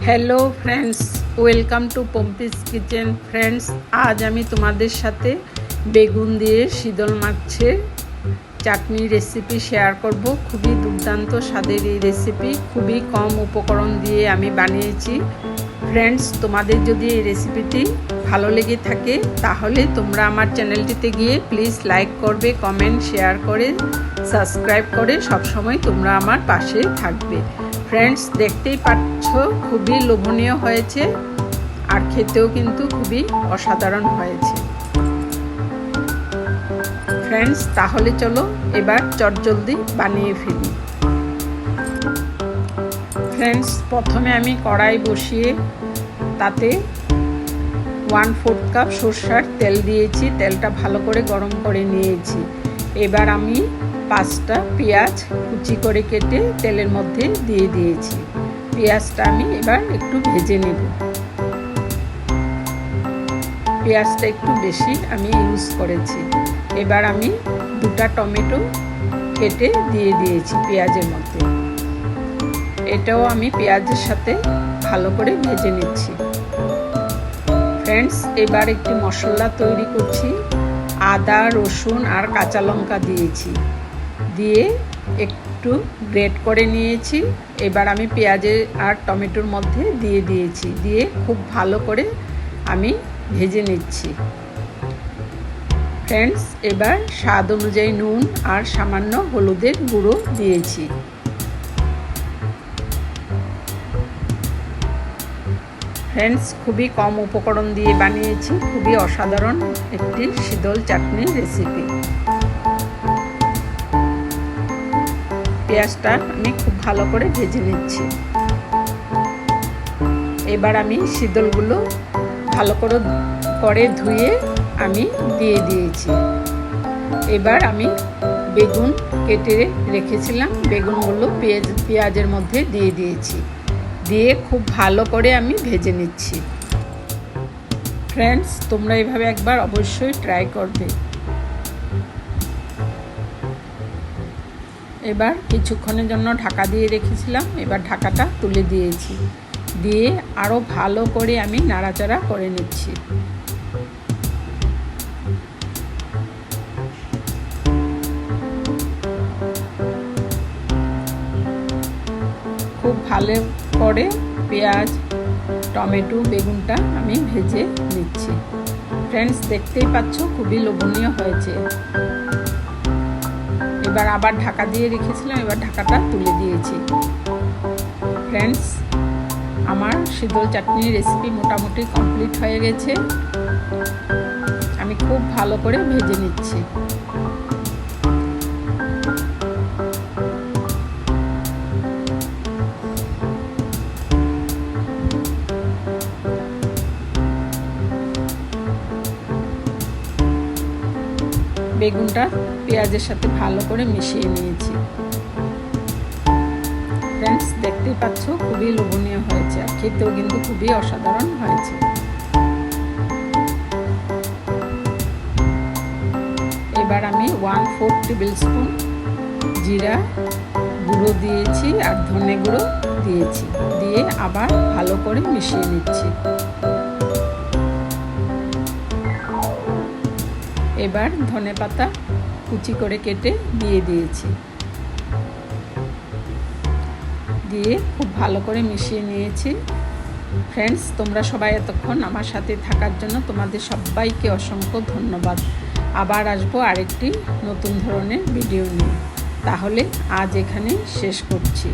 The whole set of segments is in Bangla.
Hello friends, welcome to Pompi's kitchen. Friends, আজ আমি তোমাদের সাথে বেগুন দিয়ে শীতল মাছের চাটনি রেসিপি শেয়ার করব। খুবই দুর্দান্ত স্বাদের এই রেসিপি, খুবই কম উপকরণ দিয়ে আমি বানিয়েছি। ফ্রেন্ডস, তোমাদের যদি এই রেসিপিটি ভালো লেগে থাকে তাহলে তোমরা আমার চ্যানেলটিতে গিয়ে প্লিজ লাইক করবে, কমেন্ট, শেয়ার করে সাবস্ক্রাইব করে সবসময় তোমরা আমার পাশে থাকবে। ফ্রেন্ডস, দেখতেই পাচ্ছ খুবই লোভনীয় হয়েছে আর খেতেও কিন্তু খুবই অসাধারণ হয়েছে। ফ্রেন্ডস, তাহলে চলো এবার চটজলদি বানিয়ে ফেলি। ফ্রেন্ডস, প্রথমে আমি কড়াই বসিয়ে তাতে 1/4 কাপ সরষের তেল দিয়েছি। তেলটা ভালো করে গরম করে নিয়েছি। এবার আমি 5টা পেঁয়াজ কুচি করে কেটে তেলের মধ্যে দিয়ে দিয়েছি। পেঁয়াজটা আমি এবার একটু ভেজে নেব। পেঁয়াজটা একটু বেশি আমি ইউজ করেছি। এবার আমি 2টা টমেটো কেটে দিয়ে দিয়েছি পেঁয়াজের মধ্যে। এটাও আমি পেঁয়াজের সাথে ভালো করে ভেজে নিচ্ছি। ফ্রেন্ডস, এবার একটি মশলা তৈরি করছি। আদা, রসুন আর কাঁচা লঙ্কা দিয়েছি, দিয়ে একটু গ্রেট করে নিয়েছি। এবার আমি পেঁয়াজের আর টমেটোর মধ্যে দিয়ে দিয়েছি, দিয়ে খুব ভালো করে আমি ভেজে নিচ্ছি। ফ্রেন্ডস, এবার স্বাদ অনুযায়ী নুন আর সামান্য হলুদের গুঁড়ো দিয়েছি। ফ্রেন্ডস, খুবই কম উপকরণ দিয়ে বানিয়েছি খুবই অসাধারণ একটি শীতল চাটনির রেসিপি। পেঁয়াজটা আমি খুব ভালো করে ভেজে নিচ্ছি। এবার আমি শীতলগুলো ভালো করে ধুয়ে আমি দিয়ে দিয়েছি। এবার আমি বেগুন কেটে রেখেছিলাম, বেগুনগুলো পেঁয়াজের মধ্যে দিয়ে দিয়েছি, দিয়ে খুব ভালো করে আমি ভেজে নিচ্ছি। ফ্রেন্ডস, তোমরা এভাবে একবার অবশ্যই ট্রাই করবে। এবার কিছুক্ষণের জন্য ঢাকা দিয়ে রেখেছিলাম, এবার ঢাকাটা তুলে দিয়েছি, দিয়ে আরও ভালো করে আমি নাড়াচাড়া করে নিচ্ছি। খুব ভালো করে পেঁয়াজ, টমেটো, বেগুনটা আমি ভেজে নিচ্ছি। ফ্রেন্ডস, দেখতেই পাচ্ছ খুবই লোভনীয় হয়েছে। এবার আবার ঢাকা দিয়ে রেখেছিলাম, এবার ঢাকাটা তুলে দিয়েছি। ফ্রেন্ডস, আমার শীতল চাটনির রেসিপি মোটামুটি কমপ্লিট হয়ে গেছে। আমি খুব ভালো করে ভেজে নিচ্ছি। বেগুনটা পেঁয়াজের সাথে ভালো করে মিশিয়ে নিয়েছি। ফ্রেন্ডস, দেখতেই পাচ্ছ খুবই লোভনীয় হয়েছে আর খেতেও কিন্তু খুবই অসাধারণ হয়েছে। এবার আমি 1/4 টেবিল স্পুন জিরা গুঁড়ো দিয়েছি আর ধনে গুঁড়ো দিয়েছি, দিয়ে আবার ভালো করে মিশিয়ে নিচ্ছি। এবার ধনেপাতা কুচি করে কেটে দিয়ে দিয়েছি, দিয়ে খুব ভালো করে মিশিয়ে নিয়েছি। ফ্রেন্ডস, তোমরা সবাই এতক্ষণ আমার সাথে থাকার জন্য তোমাদের সবাইকে অসংখ্য ধন্যবাদ। আবার আসবো আরেকটি নতুন ধরনের ভিডিও নিয়ে। তাহলে আজ এখানে শেষ করছি।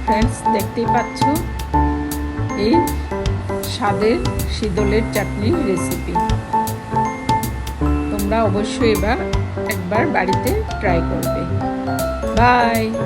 ফ্রেন্ডস, দেখতেই পাচ্ছ এই স্বাদের শীতলের চাটনির রেসিপি। তোমরা অবশ্যই একবার বাড়িতে ট্রাই করবে। বাই।